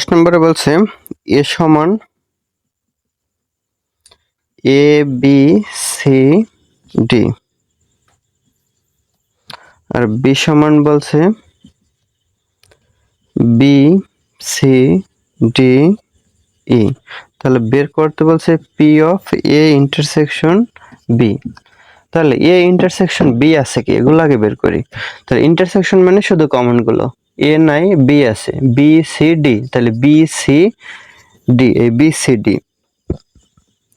নম্বরে বলছে এ সমান এ বি সি ডি, আর বি সমান বলছে বি সি ডি ই। তাহলে বের করতে বলছে P of A intersection B. তাহলে এ ইন্টারসেকশন বি আছে কি, এগুলো আগে বের করি। তাহলে ইন্টারসেকশন মানে শুধু কমন গুলো, এ নাই বি আছে, বি সি ডি, তাহলে বি সি ডি, এই বি সি ডি,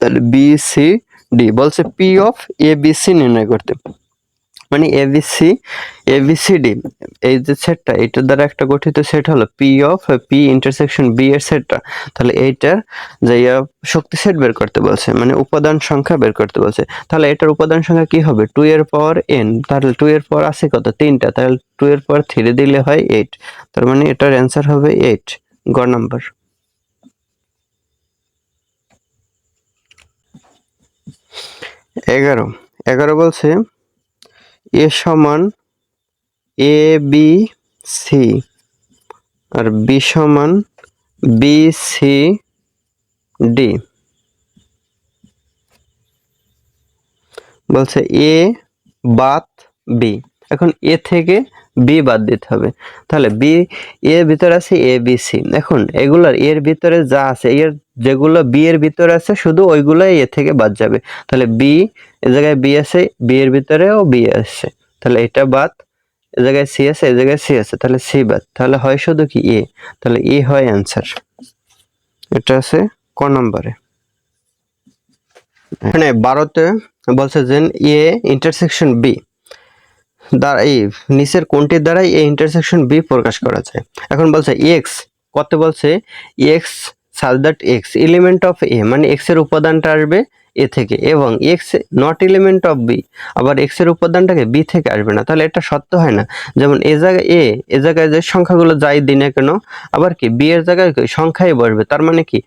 তাহলে বি সি ডি বলছে P of A B C নির্ণয় করতে, মানে এবিসিডি এই যে সেটটা, এটার দ্বারা একটা গঠিত সেট হলো P of P intersection B এর সেটটা। তাহলে এইটার যে শক্তি সেট বের করতে বলছে, মানে উপাদান সংখ্যা বের করতে বলছে। তাহলে এটার উপাদান সংখ্যা কি হবে, 2 এর পাওয়ার n, তাহলে 2 এর পাওয়ার আছে কত, 3টা, তাহলে 2 এর পাওয়ার 3 দিলে হয় 8, তার মানে এটার অ্যান্সার হবে 8, গ নাম্বার। 11 বলছে এ সমান এ বি সি আর বি সমান বি সি ডি। বলছে এ বাদ বি, এখন এ থেকে বি বাদ দিতে হবে। তাহলে বি এর ভিতরে আছে এ বি সি, এখন এগুলার এর ভিতরে যা আছে, এর যেগুলো বি এর ভিতরে আছে শুধু ওইগুলাই এ থেকে বাদ যাবে। তাহলে বি এ জায়গায় বি আছে, বি এর ভিতরেও বি আছে, তাহলে এটা বাদ, এ জায়গায় সি আছে, এ জায়গায় সি আছে, তাহলে সি বাদ, তাহলে হয় শুধু কি এ, তাহলে এ হয় অ্যান্সার। এটা আছে ক নম্বরে। এখানে 12তে বলছে যে এ ইন্টারসেকশন বি দ্বারা এই নিচের কোনটির দ্বারাই এ ইন্টারসেকশন বি প্রকাশ করা যায়। এখন বলছে এক্স কত, বলছে x such that x element of A, মানে এক্স এর উপাদানটা আসবে এ থেকে, এবং x not element of B, আবার এক্স এর উপাদানটাকে বি থেকে আসবে না। তাহলে এটা সত্য হয় না। যেমন এ জায়গায় এ জায়গায় যে সংখ্যাগুলো যাই দিই না কেন, আবার কি বি এর জায়গায় সংখ্যাই বসবে, তার মানে কি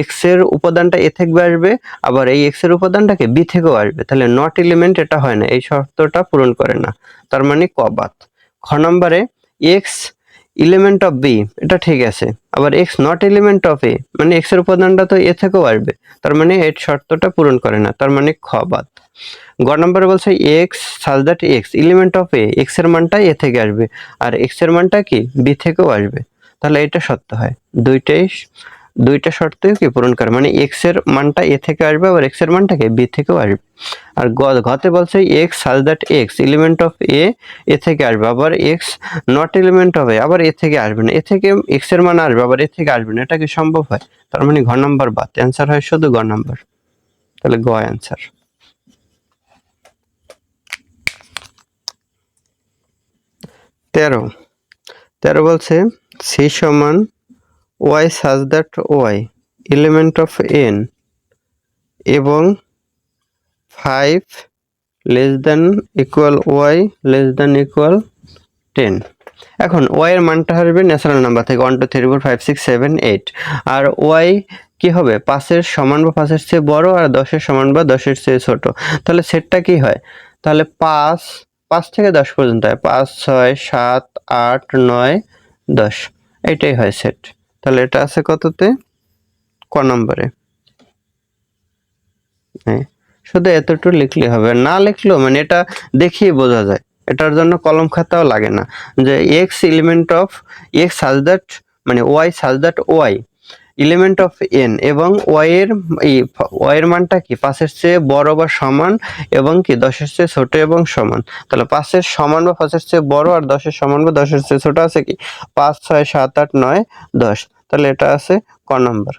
এক্স এর উপাদানটা এ থেকে আসবে, আবার এই এক্স এর উপাদানটাকে বি থেকেও আসবে, তাহলে নট এলিমেন্ট এটা হয় না, এই শর্তটা পূরণ করে না, তার মানে ক বাদ। খ নম্বরে এক্স এলিমেন্ট অফ বি, এটা ঠিক আছে, আবার x not element of A, মানে এক্স এর উপাদানটা তো এ থেকেও আসবে, তার মানে এই শর্তটা পূরণ করে না, তার মানে খ বাদ। গ নম্বরে বলছে x such that x element of A, x এর মানটা এ থেকে আসবে আর এক্স এর মানটা কি বি থেকেও আসবে, তাহলে এটা সত্য হয়। দুইটা শর্তই কি পূরণ করে, মানে এক্স এর মানটা এ থেকে আসবে আবার এক্স এর মানটাকে বি থেকেও আসবে। আর ঘতে বলছে x such that x element of A থেকে আসবে, আবার x not element of A, আবার এ থেকে আসবে না, এ থেকে এক্স এর মান আসবে আবার এ থেকে আসবে না, এটা কি সম্ভব হয়? তার মানে ঘ নাম্বার বাদ, অ্যান্সার হয় শুধু গ নাম্বার, তাহলে গ অ্যান্সার। 13 বলছে সি সমান Y such that Y element of N এবং 5 less than equal Y less than equal 10। এখন ওয়াই এর মানটা আসবে ন্যাচারাল নাম্বার থেকে 1 2 3 4 5 6 7 8, আর ওয়াই কি হবে 5 এর সমান বা 5 এর চেয়ে বড় আর 10 এর সমান বা 10 এর চেয়ে ছোট। তাহলে সেটটা কি হয়, তাহলে 5 থেকে 10 পর্যন্ত হয়, 5 6 7 8 9 10, এটাই হয় সেট। তাহলে এটা আছে কততে, ক নম্বরে। হ্যাঁ, শুধু এতটুকু লিখলে হবে, না লিখলেও মানে এটা দেখিয়ে বোঝা যায়, এটার জন্য কলম খাতাও লাগে না, যে x element of x such that, মানে y such that Y element of N, এবং ওয়াই এর মানটা কি 5 এর চেয়ে বড় বা সমান এবং কি 10 এর চেয়ে ছোট এবং সমান। তাহলে 5 এর সমান বা 5 এর চেয়ে বড় আর 10 এর সমান বা 10 এর চেয়ে ছোট আছে কি 5 6 7 8 9 10, তাহলে এটা আছে ক নম্বর।